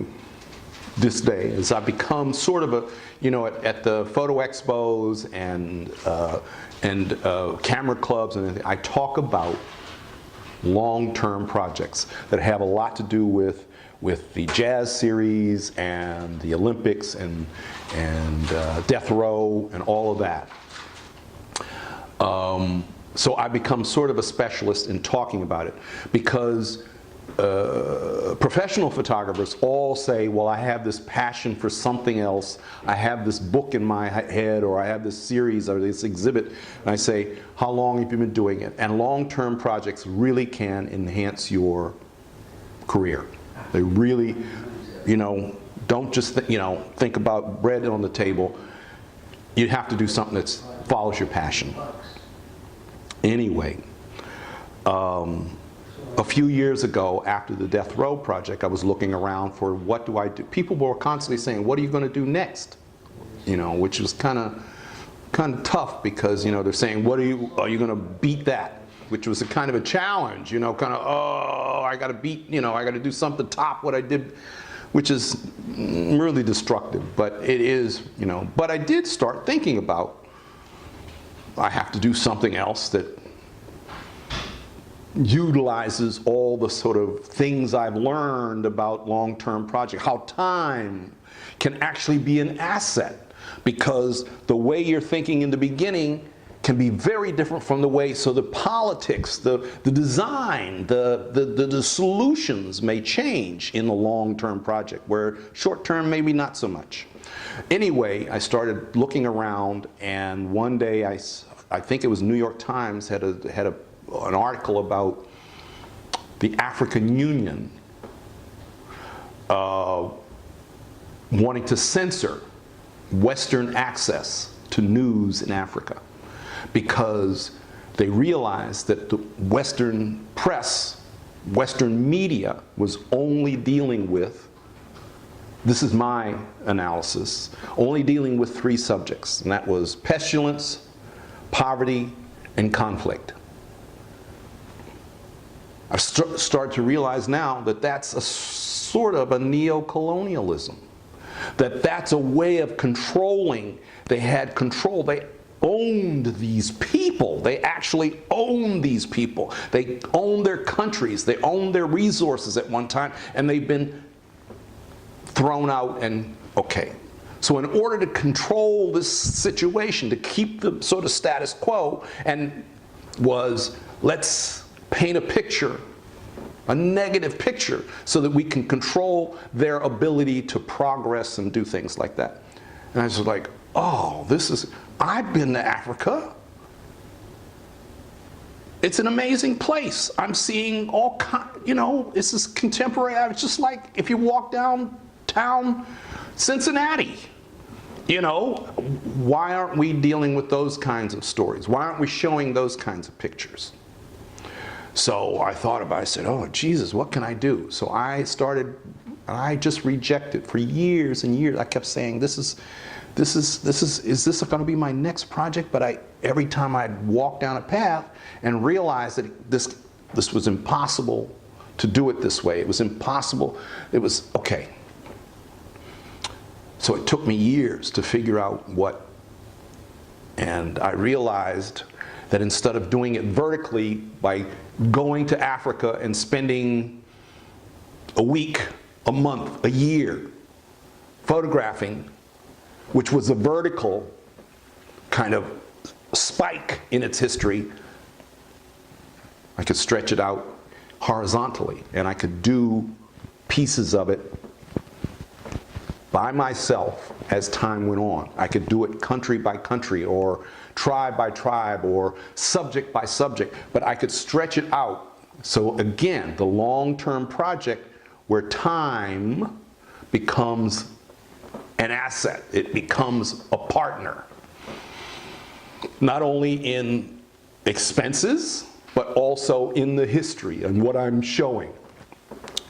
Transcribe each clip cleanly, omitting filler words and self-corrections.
to this day is I've become sort of a, you know, at the photo expos and camera clubs and everything, I talk about long-term projects that have a lot to do with the jazz series and the Olympics and Death Row and all of that. So I become sort of a specialist in talking about it because professional photographers all say, well, I have this passion for something else. I have this book in my head, or I have this series or this exhibit. And I say, how long have you been doing it? And long-term projects really can enhance your career. They really, you know, don't just think about bread on the table. You have to do something that follows your passion. Anyway, a few years ago, after the Death Row project, I was looking around for what do I do. People were constantly saying, "What are you going to do next?" You know, which was kind of tough because, you know, they're saying, "What are you going to beat that?" Which was a kind of a challenge, you know, kind of, oh, I got to beat, you know, I got to do something top what I did, which is really destructive. But it is, you know. But I did start thinking about, I have to do something else that utilizes all the sort of things I've learned about long-term projects, how time can actually be an asset, because the way you're thinking in the beginning can be very different from the way, so the politics, the design, the solutions may change in the long-term project, where short-term maybe not so much. Anyway, I started looking around, and one day I think it was New York Times had an article about the African Union wanting to censor Western access to news in Africa because they realized that the Western press, Western media was only dealing with, this is my analysis, only dealing with 3 subjects, and that was pestilence, poverty, and conflict. I've started to realize now that that's a sort of a neo-colonialism. That's a way of controlling. They had control. They owned these people. They actually owned these people. They owned their countries. They owned their resources at one time, and they've been thrown out and, okay. So in order to control this situation, to keep the sort of status quo, and was, let's paint a picture, a negative picture, so that we can control their ability to progress and do things like that. And I was like, oh, I've been to Africa. It's an amazing place. I'm seeing all kinds, you know, this is contemporary. It's just like if you walk downtown Cincinnati. You know, why aren't we dealing with those kinds of stories? Why aren't we showing those kinds of pictures? So I thought about it. I said, oh, Jesus, what can I do? So I just rejected for years and years. I kept saying, is this going to be my next project? But every time I'd walk down a path and realize that this was impossible to do it this way. It was impossible. It was, okay. So it took me years to figure out what, and I realized that instead of doing it vertically by going to Africa and spending a week, a month, a year photographing, which was a vertical kind of spike in its history, I could stretch it out horizontally, and I could do pieces of it by myself as time went on. I could do it country by country, or tribe by tribe, or subject by subject, but I could stretch it out. So again, the long-term project where time becomes an asset, it becomes a partner. Not only in expenses, but also in the history and what I'm showing.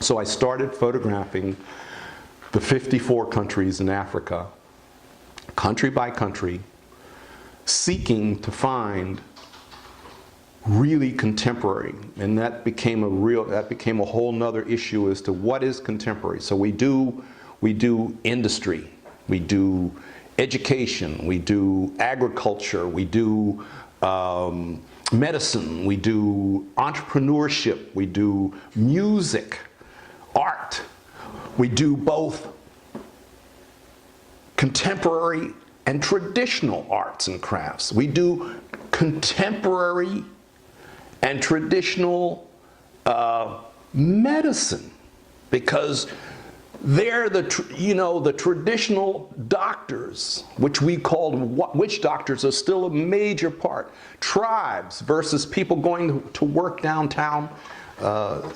So I started photographing the 54 countries in Africa, country by country, seeking to find really contemporary, and that became a whole nother issue as to what is contemporary. So we do industry, we do education, we do agriculture, we do medicine, we do entrepreneurship, we do music, art. We do both contemporary and traditional arts and crafts. We do contemporary and traditional medicine, because they're the traditional doctors, which we called witch doctors, are still a major part. Tribes versus people going to work downtown,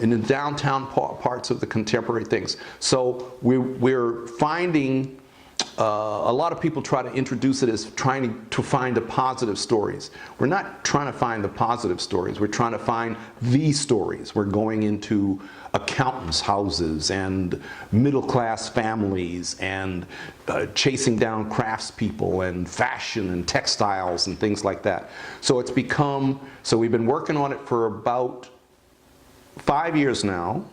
in the downtown parts of the contemporary things. So we're finding a lot of people try to introduce it as trying to find the positive stories. We're not trying to find the positive stories. We're trying to find the stories. We're going into accountants' houses and middle-class families and chasing down craftspeople and fashion and textiles and things like that. So it's become, so we've been working on it for about 5 years now.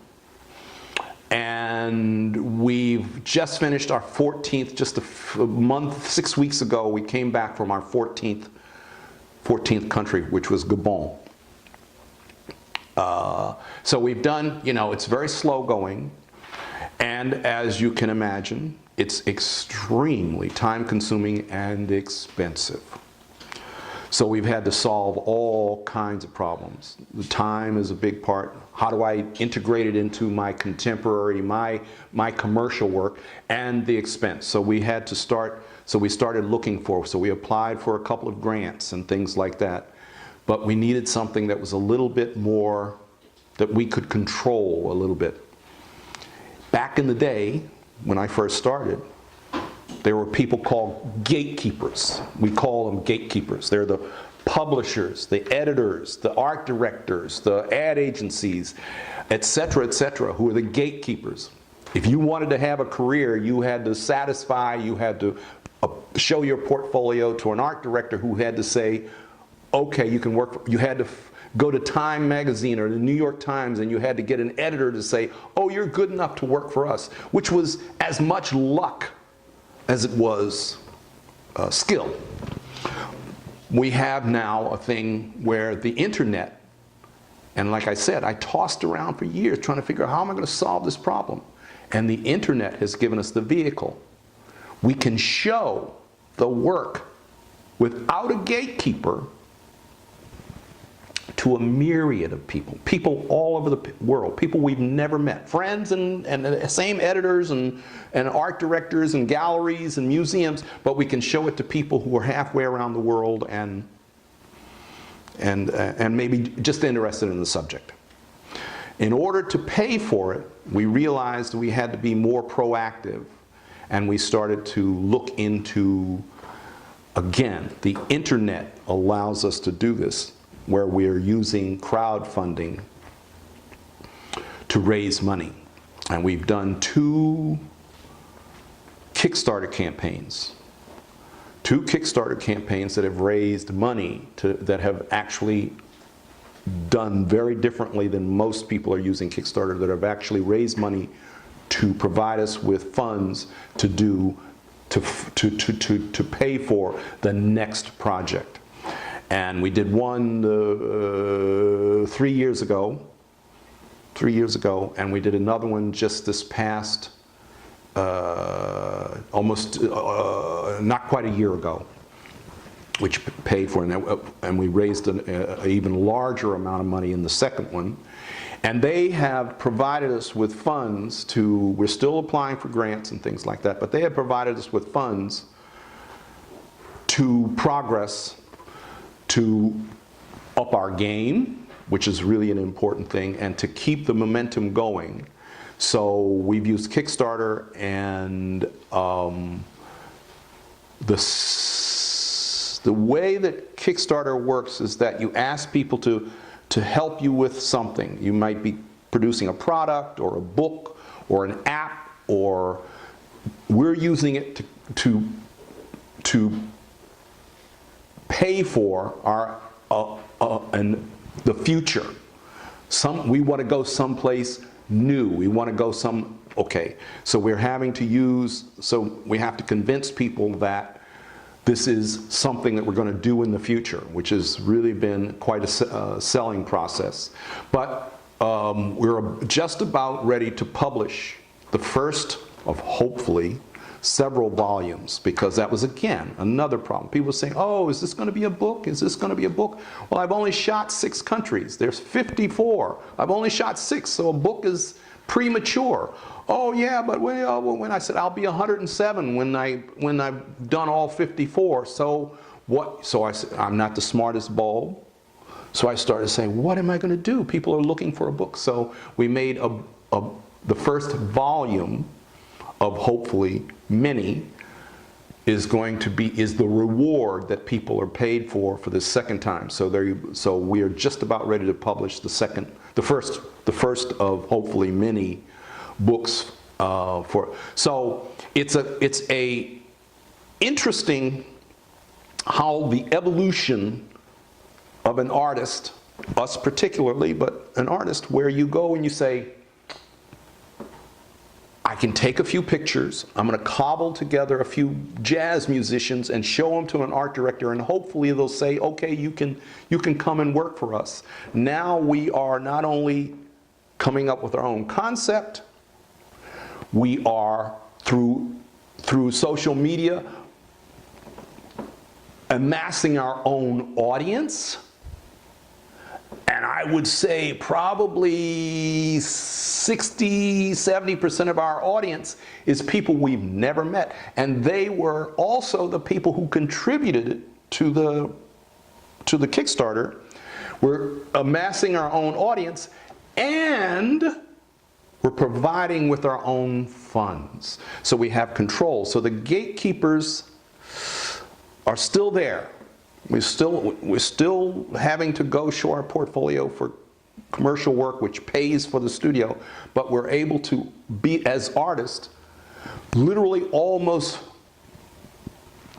And we've just finished our 14th, just a month, 6 weeks ago, we came back from our 14th country, which was Gabon. So we've done, it's very slow going. And as you can imagine, it's extremely time consuming and expensive. So we've had to solve all kinds of problems. The time is a big part. How do I integrate it into my contemporary, my commercial work, and the expense? So we had to start, so we started looking for, so we applied for a couple of grants and things like that. But we needed something that was a little bit more, that we could control a little bit. Back in the day, when I first started, there were people called gatekeepers. We call them gatekeepers. They're the publishers, the editors, the art directors, the ad agencies, etc., who are the gatekeepers. If you wanted to have a career, you had to satisfy, you had to show your portfolio to an art director who had to say, okay, you can work, you had to go to Time magazine or the New York Times, and you had to get an editor to say, oh, you're good enough to work for us, which was as much luck as it was skill. We have now a thing where the internet, and like I said, I tossed around for years trying to figure out how am I going to solve this problem. And the internet has given us the vehicle. We can show the work without a gatekeeper to a myriad of people all over the world, people we've never met, friends and the same editors and art directors and galleries and museums, but we can show it to people who are halfway around the world and maybe just interested in the subject. In order to pay for it, we realized we had to be more proactive, and we started to look into, again, the internet allows us to do this, where we're using crowdfunding to raise money. And we've done 2 Kickstarter campaigns. 2 Kickstarter campaigns that have raised money that have actually done very differently than most people are using Kickstarter, that have actually raised money to provide us with funds to pay for the next project. And we did one 3 years ago, and we did another one just this past, almost, not quite a year ago, which paid for it. And we raised an even larger amount of money in the second one. And they have provided us with funds we're still applying for grants and things like that, but they have provided us with funds to progress, to up our game, which is really an important thing, and to keep the momentum going. So we've used Kickstarter, and the way that Kickstarter works is that you ask people to help you with something. You might be producing a product or a book or an app, or we're using it to pay for the future. We want to go someplace new. We want to go okay. So we have to convince people that this is something that we're going to do in the future, which has really been quite a selling process. But we're just about ready to publish the first of hopefully several volumes, because that was, again, another problem. People were saying, oh, is this going to be a book? Is this going to be a book? Well, I've only shot 6 countries. There's 54. I've only shot 6, so a book is premature. Oh yeah, but when I said I'll be 107 when I've done all 54. So what? So I said I'm not the smartest bulb. So I started saying, what am I going to do? People are looking for a book. So we made the first volume of hopefully many is the reward that people are paid for the second time. So we are just about ready to publish the first of hopefully many books so it's a interesting how the evolution of an artist, us particularly, but an artist, where you go and you say, I can take a few pictures, I'm going to cobble together a few jazz musicians and show them to an art director, and hopefully they'll say, okay, you can come and work for us. Now we are not only coming up with our own concept, we are through social media amassing our own audience. And I would say probably 60–70% of our audience is people we've never met. And they were also the people who contributed to the Kickstarter. We're amassing our own audience, and we're providing with our own funds. So we have control. So the gatekeepers are still there. We're still having to go show our portfolio for commercial work, which pays for the studio, but we're able to be, as artists, literally almost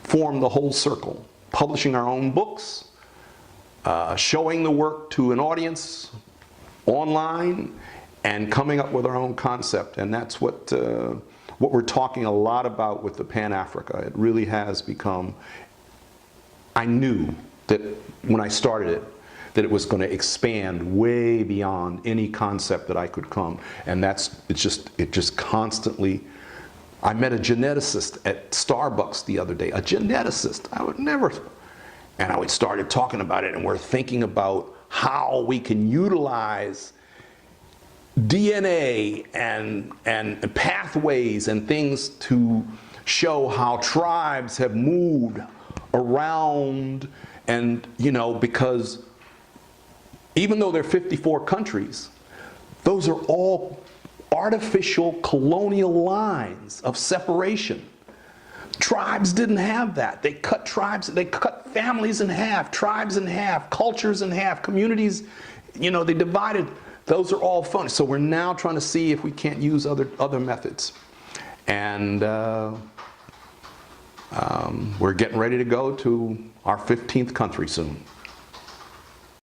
form the whole circle, publishing our own books, showing the work to an audience online, and coming up with our own concept. And that's what we're talking a lot about with the Pan-Africa. It really has become, I knew that when I started it, that it was going to expand way beyond any concept that I could come. And it just constantly, I met a geneticist at Starbucks the other day, a geneticist. I would never, and I started talking about it, and we're thinking about how we can utilize DNA and pathways and things to show how tribes have moved around. And because even though there are 54 countries, those are all artificial colonial lines of separation. Tribes didn't have that. They cut families in half, tribes in half, cultures in half, communities, they divided. Those are all fun. So we're now trying to see if we can't use other methods. And we're getting ready to go to our 15th country soon.